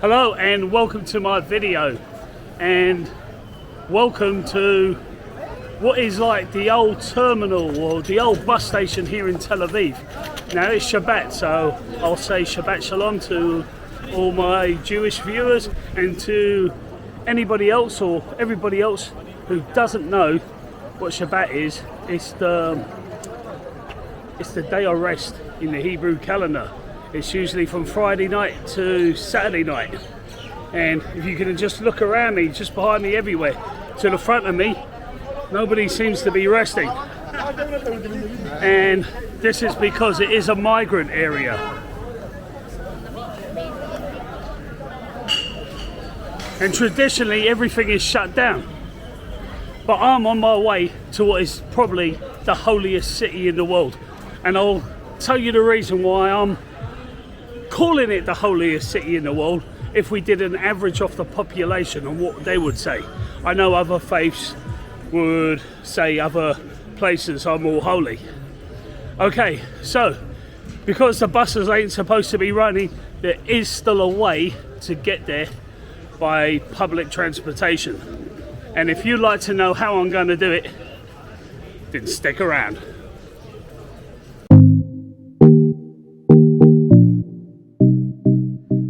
Hello and welcome to my video, and welcome to what is like the old terminal or the old bus station here in Tel Aviv. Now it's Shabbat, so I'll say Shabbat Shalom to all my Jewish viewers and to anybody else or everybody else who doesn't know what Shabbat is. It's the day of rest in the Hebrew calendar. It's usually from Friday night to Saturday night. And if you can just look around me, just behind me everywhere, to the front of me, nobody seems to be resting. And this is because it is a migrant area. And traditionally everything is shut down. But I'm on my way to what is probably the holiest city in the world. And I'll tell you the reason why I'm calling it the holiest city in the world if we did an average of the population and what they would say. I know other faiths would say other places are more holy. Okay, so because the buses ain't supposed to be running, there is still a way to get there by public transportation. And if you'd like to know how I'm going to do it, then stick around.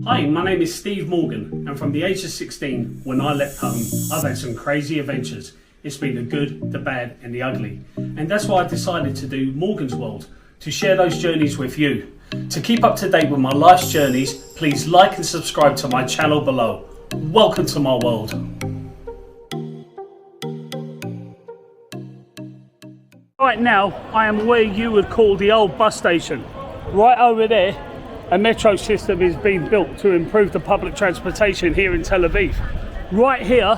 Hi, my name is Steve Morgan, and from the age of 16, when I left home, I've had some crazy adventures. It's been the good, the bad, and the ugly. And that's why I decided to do Morgan's World, to share those journeys with you. To keep up to date with my life's journeys, please like and subscribe to my channel below. Welcome to my world. Right now, I am where you would call the old bus station. Right over there, a metro system is being built to improve the public transportation here in Tel Aviv. Right here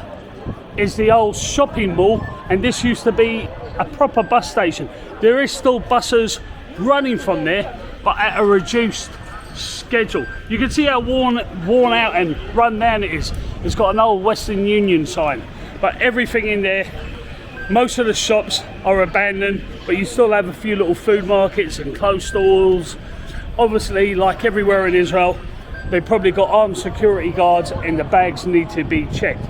is the old shopping mall, and this used to be a proper bus station. There is still buses running from there, but at a reduced schedule. You can see how worn out and run down it is. It's got an old Western Union sign, but everything in there, most of the shops are abandoned, but you still have a few little food markets and clothes stores. Obviously, like everywhere in Israel, they've probably got armed security guards and the bags need to be checked.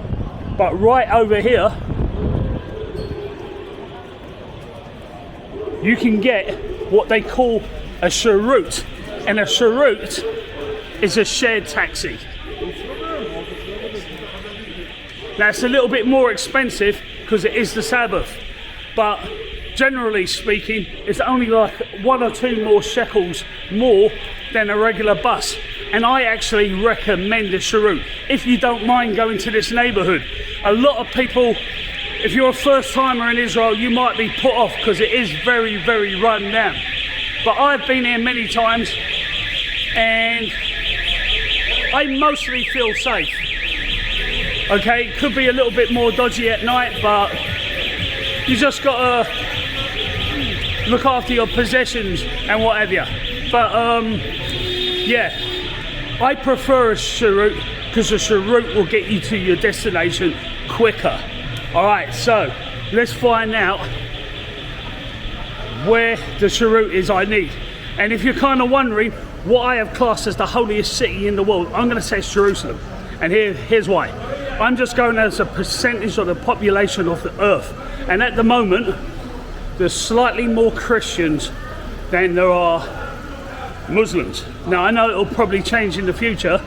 But right over here, you can get what they call a cheroot. And a cheroot is a shared taxi. Now it's a little bit more expensive because it is the Sabbath, but generally speaking, it's only like 1 or 2 more shekels more than a regular bus. And I actually recommend a cheroot if you don't mind going to this neighborhood. A lot of people, if you're a first timer in Israel, you might be put off because it is very, very run down. But I've been here many times and I mostly feel safe. Okay, it could be a little bit more dodgy at night, but you just gotta look after your possessions and what have you. But yeah, I prefer a cheroot because a cheroot will get you to your destination quicker. Alright, so let's find out where the cheroot is I need. And if you're kind of wondering what I have classed as the holiest city in the world, I'm going to say it's Jerusalem. And here's why. I'm just going as a percentage of the population of the earth. And at the moment, there's slightly more Christians than there are Muslims. Now I know it'll probably change in the future,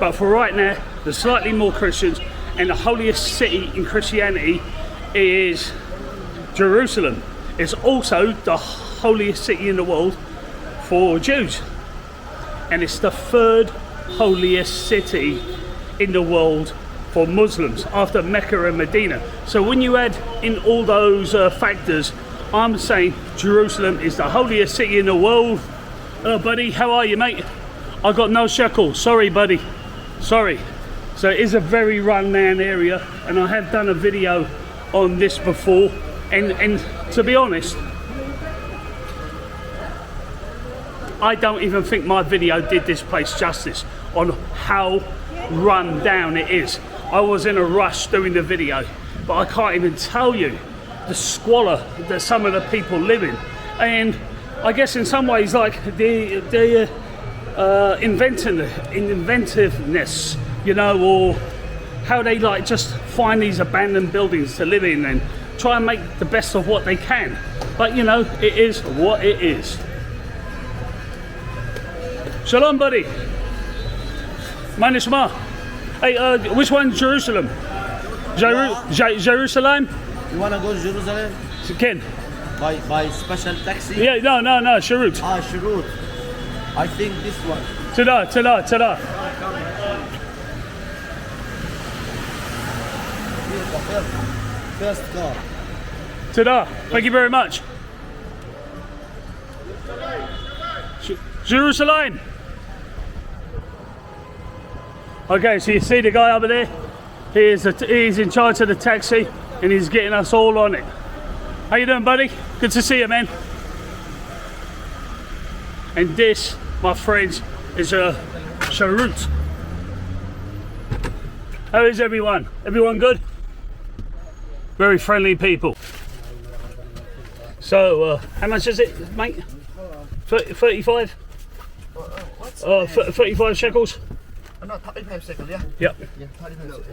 but for right now, there's slightly more Christians, and the holiest city in Christianity is Jerusalem. It's also the holiest city in the world for Jews. And it's the 3rd holiest city in the world for Muslims after Mecca and Medina. So when you add in all those factors, I'm saying Jerusalem is the holiest city in the world. Buddy, how are you, mate? I got no shekel. Sorry, buddy. Sorry. So it is a very run-down area, and I have done a video on this before. And to be honest, I don't even think my video did this place justice on how run down it is. I was in a rush doing the video, but I can't even tell you the squalor that some of the people live in. And I guess in some ways, like the inventiveness you know, or how they like just find these abandoned buildings to live in and try and make the best of what they can. But you know, it is what it is. Shalom, buddy. My name is Ma. Hey, which one's Jerusalem? Jerusalem? You wanna go to Jerusalem? Ken. By special taxi? Yeah, no, Sharut. Ah, Shurut. I think this one. Ta-da. Here's the first car. Ta-da. Thank you very much. Jerusalem. Okay, so you see the guy over there? He's in charge of the taxi and he's getting us all on it. How you doing, buddy? Good to see you, man. And this, my friends, is a Sharut. How is everyone? Everyone good? Very friendly people. So, how much is it, mate? 35? 35 shekels? No, 35 shekels, yeah? Yep. Yeah, 35 shekels.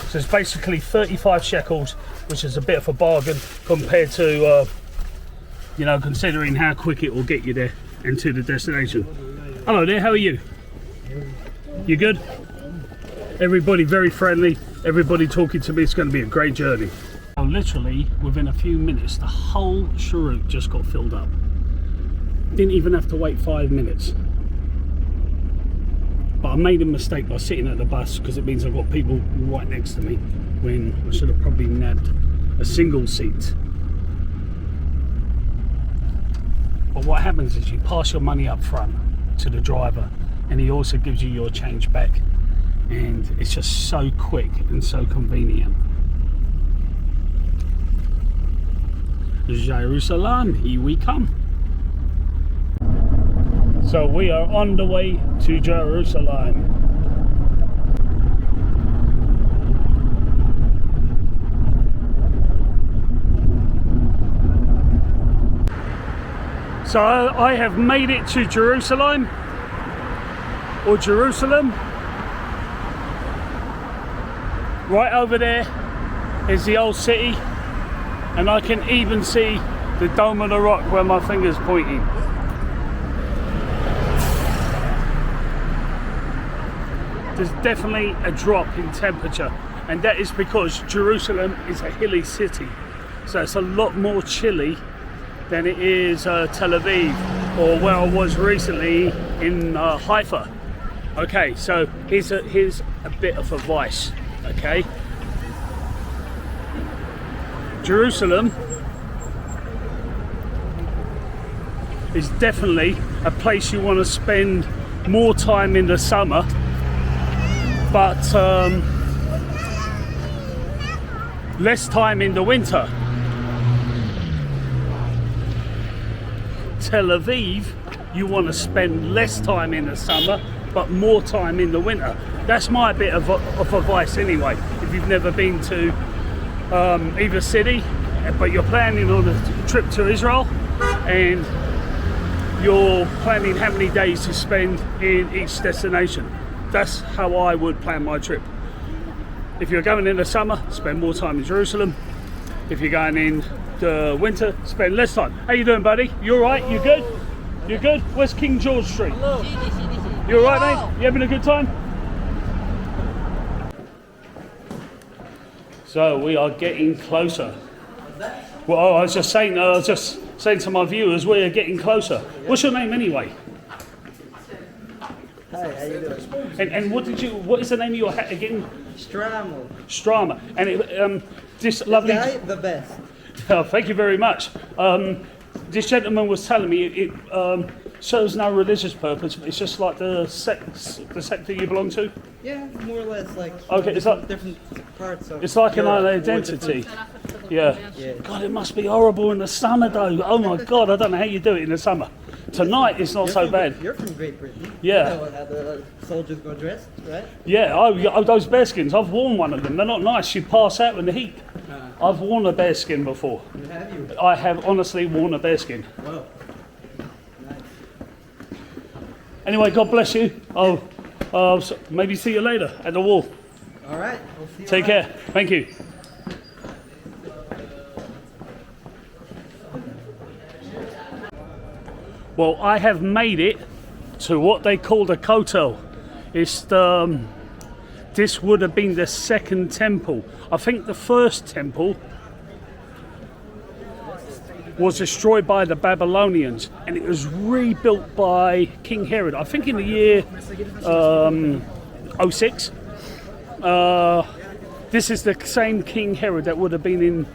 So it's basically 35 shekels, which is a bit of a bargain compared to, you know, considering how quick it will get you there and to the destination. Hello there, how are you? You good? Everybody very friendly, everybody talking to me. It's going to be a great journey. So literally, within a few minutes, the whole Sharut just got filled up. Didn't even have to wait 5 minutes. But I made a mistake by sitting at the bus because it means I've got people right next to me when I should have probably nabbed a single seat. But what happens is you pass your money up front to the driver and he also gives you your change back. And it's just so quick and so convenient. Jerusalem, here we come. So we are on the way to Jerusalem. So I have made it to Jerusalem, or Jerusalem. Right over there is the old city, and I can even see the Dome of the Rock where my finger's pointing. There's definitely a drop in temperature, and that is because Jerusalem is a hilly city, so it's a lot more chilly than it is Tel Aviv, or where I was recently in Haifa. Okay, so here's a bit of advice. Okay, Jerusalem is definitely a place you want to spend more time in the summer, but less time in the winter. Tel Aviv, you want to spend less time in the summer but more time in the winter. That's my bit of advice anyway. If you've never been to either city, but you're planning on a trip to Israel and you're planning how many days to spend in each destination, that's how I would plan my trip. If you're going in the summer, spend more time in Jerusalem. If you're going in the winter, spend less time. How you doing, buddy? You all right? You good? You good? Where's King George Street? Hello. You all right, mate? You having a good time? So we are getting closer. Well, I was just saying to my viewers, we are getting closer. What's your name anyway? Hi, how you doing? And what is the name of your hat again? Stramo. Strama. And this lovely Guy, the best. Oh, thank you very much. This gentleman was telling me it serves no religious purpose. It's just like the sect that you belong to. Yeah, more or less like. Okay, it's like different parts of. it's like an Europe, identity. Yeah. Yeah. God, it must be horrible in the summer though. Oh my God, I don't know how you do it in the summer. Tonight it's not so bad. You're from Great Britain. Yeah. You know how the soldiers go dressed, right? Yeah. Oh, those bearskins. I've worn one of them. They're not nice. You pass out in the heat. I've worn a bearskin before. Have you? I have honestly worn a bearskin. Whoa. Nice. Anyway, God bless you. So maybe see you later at the wall. All right. We'll see you Take around. care. Thank you. Well, I have made it to what they call the kotel. It's the, this would have been the second temple. I think the first temple was destroyed by the Babylonians, and it was rebuilt by King Herod, I think in the year 06. This is the same King Herod that would have been in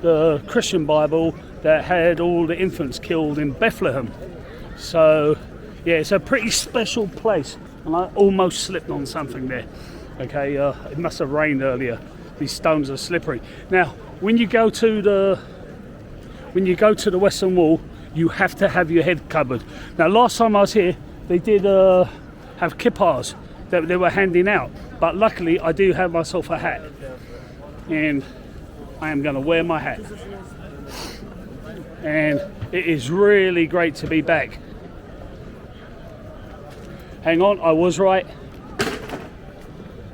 the Christian Bible that had all the infants killed in Bethlehem. So yeah, it's a pretty special place, and I almost slipped on something there. Okay, it must have rained earlier. These stones are slippery. Now, when you go to the Western Wall, you have to have your head covered. Now, last time I was here, they did have kippahs that they were handing out, but luckily I do have myself a hat, and I am going to wear my hat. And it is really great to be back. Hang on, I was right.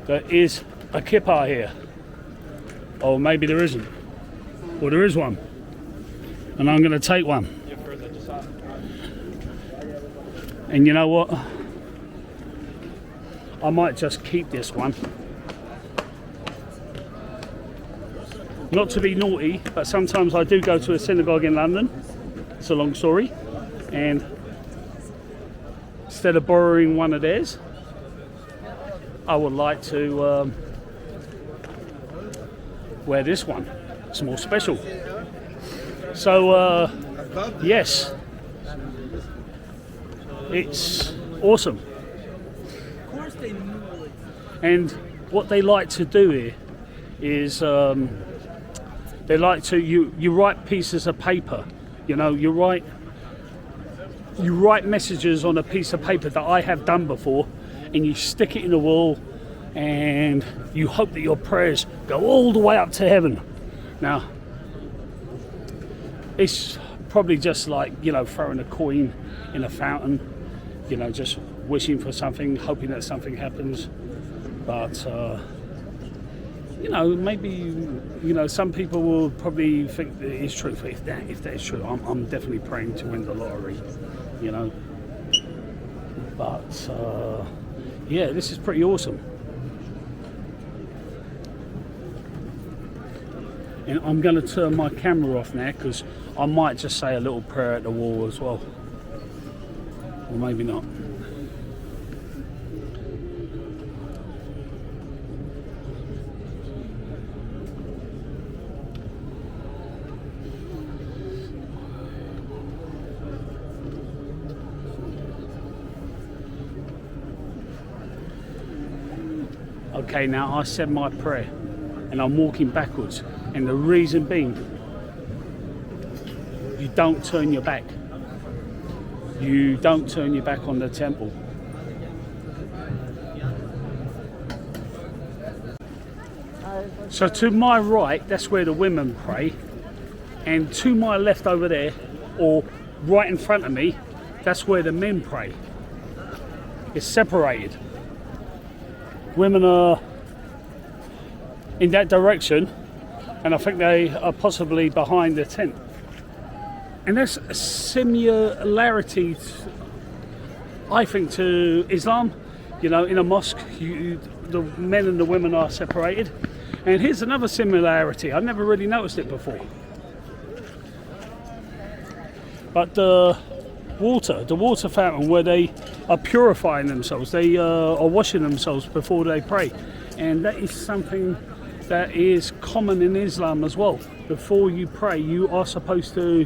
There is a kippah here. Or maybe there isn't. Or there is one. And I'm going to take one. And you know what? I might just keep this one. Not to be naughty, but sometimes I do go to a synagogue in London. It's a long story. And instead of borrowing one of theirs, I would like to wear this one. It's more special. So, yes, it's awesome. And what they like to do here is they like to, you write pieces of paper, you know, you write messages on a piece of paper that I have done before, and you stick it in the wall, and you hope that your prayers go all the way up to heaven. Now, it's probably just like, you know, throwing a coin in a fountain, you know, just wishing for something, hoping that something happens. But, you know, maybe, you know, some people will probably think that it's true. If that is true, I'm definitely praying to win the lottery, you know. But, yeah, this is pretty awesome. And I'm going to turn my camera off now because I might just say a little prayer at the wall as well. Or maybe not. Okay, now I said my prayer and I'm walking backwards, and the reason being, you don't turn your back. You don't turn your back on the temple. So to my right, that's where the women pray, and to my left over there, or right in front of me, that's where the men pray. It's separated. Women are in that direction, and I think they are possibly behind the tent. And there's a similarity, I think, to Islam. You know, in a mosque, the men and the women are separated. And here's another similarity. I've never really noticed it before. But the water fountain where they are purifying themselves, they are washing themselves before they pray. And that is something that is common in Islam as well. Before you pray, you are supposed to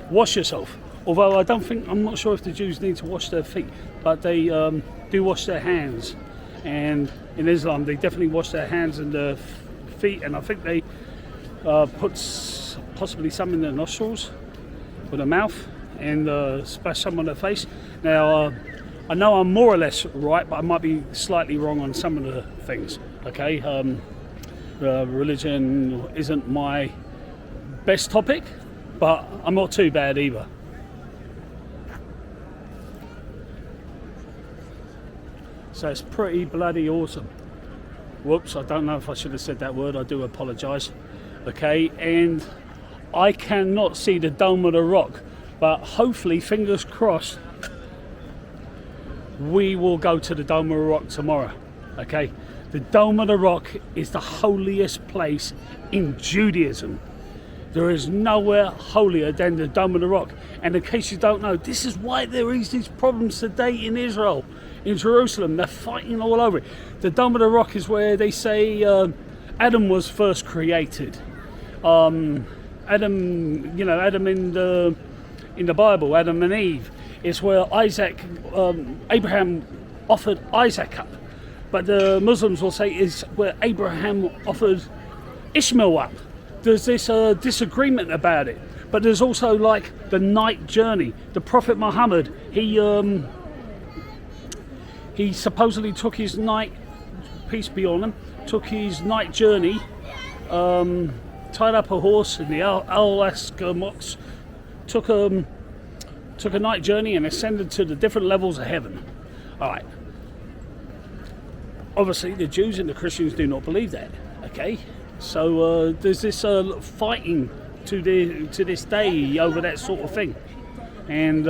wash yourself. Although I'm not sure if the Jews need to wash their feet, but they do wash their hands. And in Islam, they definitely wash their hands and their feet, and I think they put possibly some in their nostrils or their mouth, and splash some on their face. Now, I know I'm more or less right, but I might be slightly wrong on some of the things. Okay, religion isn't my best topic, but I'm not too bad either. So it's pretty bloody awesome. Whoops, I don't know if I should have said that word. I do apologise. Okay, and I cannot see the Dome of the Rock, but hopefully, fingers crossed, we will go to the Dome of the Rock tomorrow. Okay, the Dome of the Rock is the holiest place in Judaism. There is nowhere holier than the Dome of the Rock. And in case you don't know, this is why there is these problems today in Israel, in Jerusalem. They're fighting all over it. The Dome of the Rock is where they say Adam was first created. Adam in the Bible, Adam and Eve. It's where Abraham offered Isaac up. But the Muslims will say it's where Abraham offered Ishmael up. There's this disagreement about it. But there's also like the night journey. The Prophet Muhammad, he supposedly took his night, peace be on him, took his night journey, tied up a horse in the Alaska Mox, took a night journey and ascended to the different levels of heaven. All right. Obviously, the Jews and the Christians do not believe that. Okay, so there's this fighting to this day over that sort of thing, and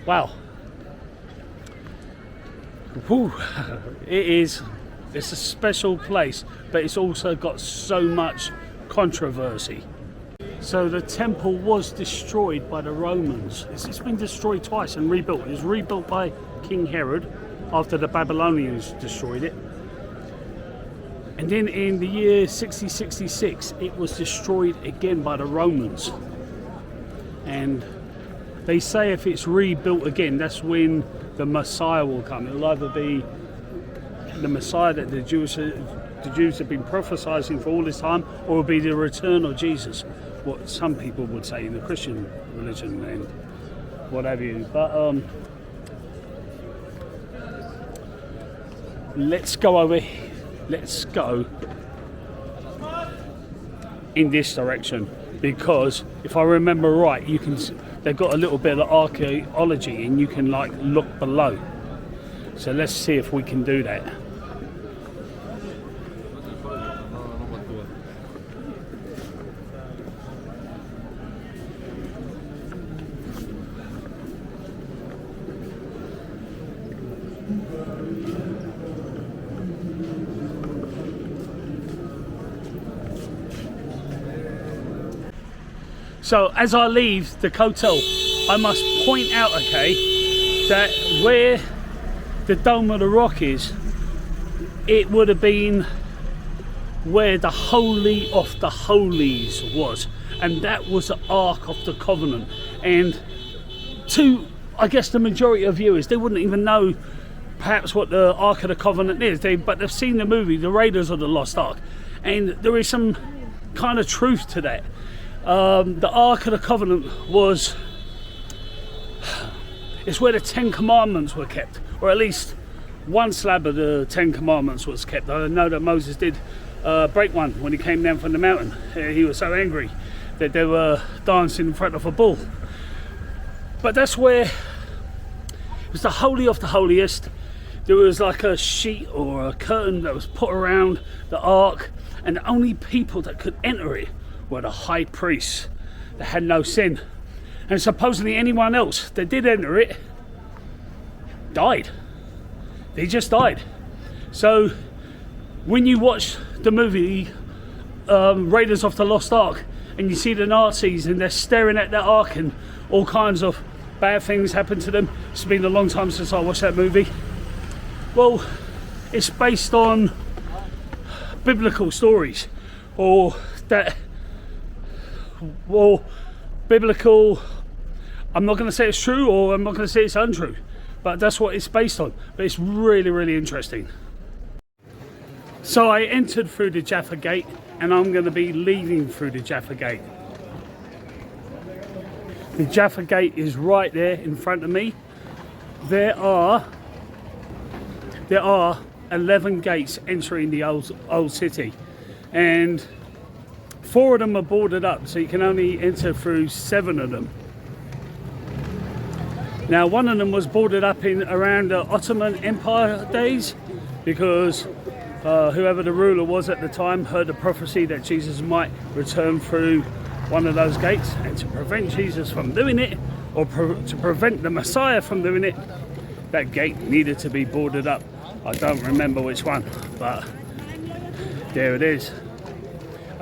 wow, whew, it's a special place, but it's also got so much controversy. So the temple was destroyed by the Romans. It's been destroyed twice and rebuilt. It was rebuilt by King Herod after the Babylonians destroyed it. And then in the year 6066, it was destroyed again by the Romans. And they say if it's rebuilt again, that's when the Messiah will come. It'll either be the Messiah that the Jews have been prophesying for all this time, or it'll be the return of Jesus. What some people would say in the Christian religion and what have you. But let's go over here. Let's go in this direction, because if I remember right, they've got a little bit of archaeology and you can like look below. So let's see if we can do that. So as I leave the hotel, I must point out, okay, that where the Dome of the Rock is, it would have been where the Holy of the Holies was, and that was the Ark of the Covenant. And to, I guess, the majority of viewers, they wouldn't even know perhaps what the Ark of the Covenant is, but they've seen the movie, The Raiders of the Lost Ark, and there is some kind of truth to that. The Ark of the Covenant it's where the 10 Commandments were kept, or at least one slab of the 10 Commandments was kept. I know that Moses did break one when he came down from the mountain. He was so angry that they were dancing in front of a bull. But that's where it was the Holy of the Holiest. There was like a sheet or a curtain that was put around the Ark, and the only people that could enter it were the high priests that had no sin. And supposedly anyone else that did enter it died. They just died. So when you watch the movie Raiders of the Lost Ark and you see the Nazis and they're staring at that Ark and all kinds of bad things happen to them, it's been a long time since I watched that movie. Well, it's based on biblical stories, or biblical, I'm not going to say it's true, or I'm not going to say it's untrue, but that's what it's based on. But it's really, really interesting. So I entered through the Jaffa Gate, and I'm going to be leaving through the Jaffa Gate. The Jaffa Gate is right there in front of me. There are 11 gates entering the old city, and 4 of them are boarded up, so you can only enter through 7 of them. Now, one of them was boarded up in around the Ottoman Empire days because whoever the ruler was at the time heard the prophecy that Jesus might return through one of those gates, and to prevent Jesus from doing it, or to prevent the Messiah from doing it, that gate needed to be boarded up. I don't remember which one, but there it is.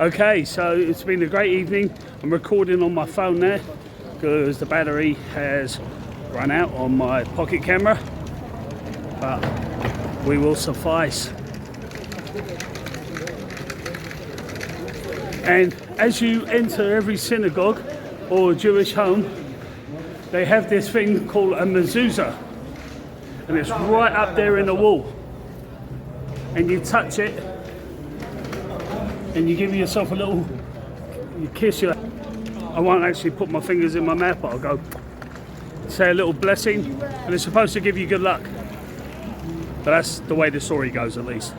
Okay, so it's been a great evening. I'm recording on my phone there because the battery has run out on my pocket camera, but we will suffice. And as you enter every synagogue or Jewish home, they have this thing called a mezuzah, and it's right up there in the wall, and you touch it and you give yourself a little, you kiss your, I won't actually put my fingers in my mouth, but I'll go say a little blessing, and it's supposed to give you good luck. But that's the way the story goes, at least.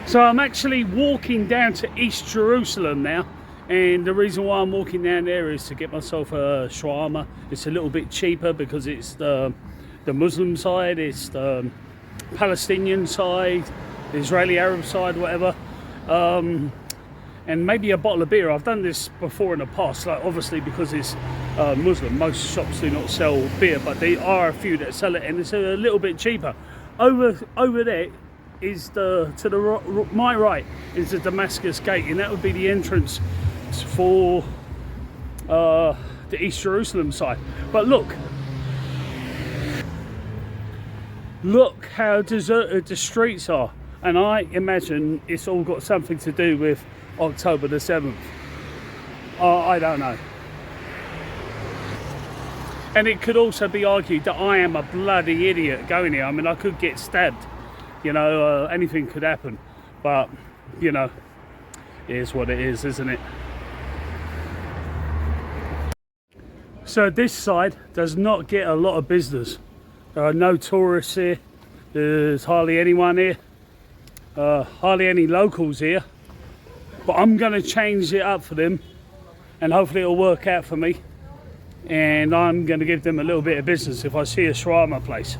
So I'm actually walking down to East Jerusalem now, and the reason why I'm walking down there is to get myself a shawarma. It's a little bit cheaper because it's the Muslim side, it's the Palestinian side, the Israeli Arab side, whatever, and maybe a bottle of beer. I've done this before in the past, like obviously because it's Muslim, most shops do not sell beer, but there are a few that sell it, and it's a little bit cheaper. Over there is my right is the Damascus Gate, and that would be the entrance for the East Jerusalem side. But look how deserted the streets are, and I imagine it's all got something to do with October the 7th. I don't know. And it could also be argued that I am a bloody idiot going here. I mean, I could get stabbed, you know, anything could happen, but you know, it is what it is, isn't it? So this side does not get a lot of business. There are no tourists here, there's hardly anyone here, hardly any locals here, but I'm going to change it up for them, and hopefully it'll work out for me, and I'm going to give them a little bit of business if I see a shawarma place.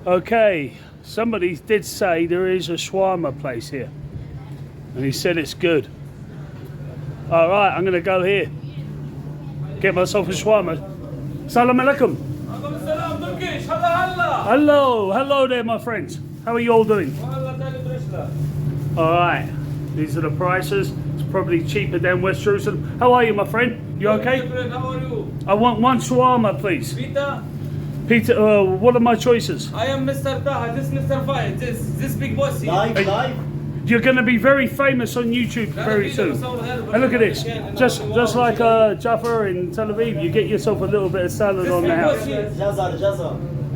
Okay, somebody did say there is a shawarma place here, and he said it's good. All right, I'm gonna go here, get myself a shawarma. Salam alaikum. Hello there, my friends. How are you all doing? All right, these are the prices. It's probably cheaper than West Jerusalem. How are you, my friend? You okay? How are you? I want one shawarma, please. Peter? Peter, what are my choices? I am Mr. Taha, this Mr. Fight, this big boss here. Live. You're going to be very famous on YouTube very soon. And look at this, just like Jafar in Tel Aviv, you get yourself a little bit of salad on the house.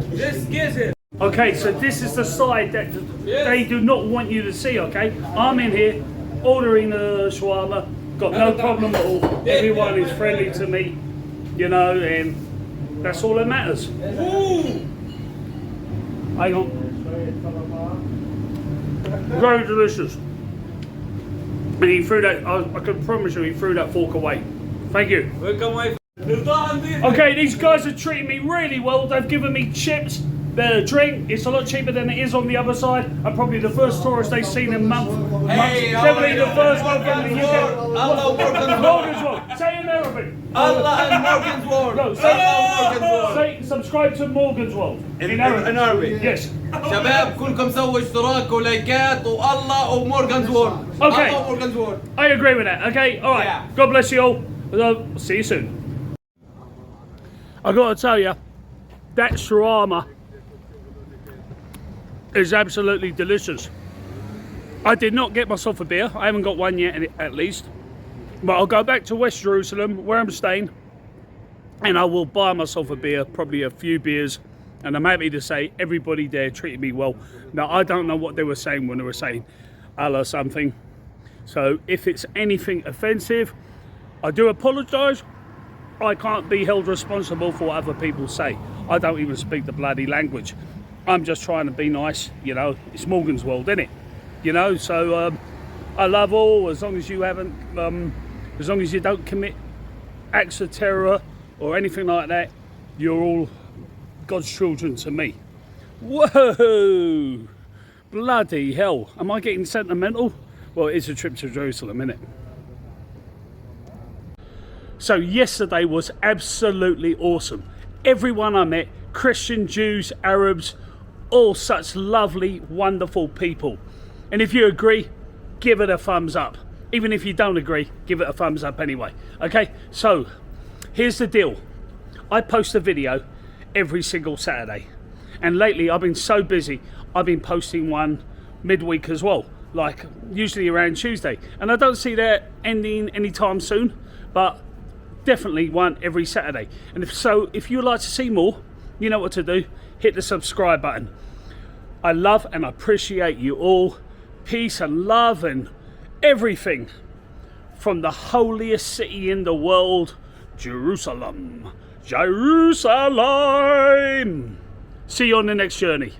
This gives it. Okay, so this is the side that they do not want you to see, okay? I'm in here ordering a shawarma, got no problem at all. Everyone is friendly to me, you know, and that's all that matters. Hang on. Very delicious. And he threw that, I can promise you he threw that fork away. Thank you. Welcome, wife. Okay, these guys are treating me really well. They've given me chips, the drink. It's a lot cheaper than it is on the other side. I'm probably the first tourist they've seen in months. Definitely the first one from the UK. Morgan's World. Say in Arabic. Allah and Morgan's World. No, say subscribe to Morgan's World. In Arabic. Yes. شباب كلكم سووا اشتراك ولايكات والله ومورغانز وورد. Okay. الله ومورغانز وورد. I agree with that. Okay, all right. Yeah. God bless you all. See you soon. I gotta tell you, that shawarma is absolutely delicious. I did not get myself a beer. I haven't got one yet, at least. But I'll go back to West Jerusalem, where I'm staying, and I will buy myself a beer, probably a few beers. And I'm happy to say everybody there treated me well. Now, I don't know what they were saying when they were saying Allah something. So if it's anything offensive, I do apologise. I can't be held responsible for what other people say. I don't even speak the bloody language. I'm just trying to be nice, you know. It's Morgan's world, isn't it? You know, so I love all, as long as you haven't, as long as you don't commit acts of terror or anything like that, you're all God's children to me. Whoa! Bloody hell. Am I getting sentimental? Well, it's a trip to Jerusalem, isn't it? So yesterday was absolutely awesome. Everyone I met, Christian, Jews, Arabs, all such lovely, wonderful people. And if you agree, give it a thumbs up. Even if you don't agree, give it a thumbs up anyway. Okay, so here's the deal. I post a video every single Saturday. And lately I've been so busy, I've been posting one midweek as well. Like usually around Tuesday. And I don't see that ending anytime soon, but definitely one every Saturday. And if you'd like to see more, you know what to do. Hit the subscribe button. I love and appreciate you all. Peace and love and everything from the holiest city in the world, Jerusalem. Jerusalem. See you on the next journey.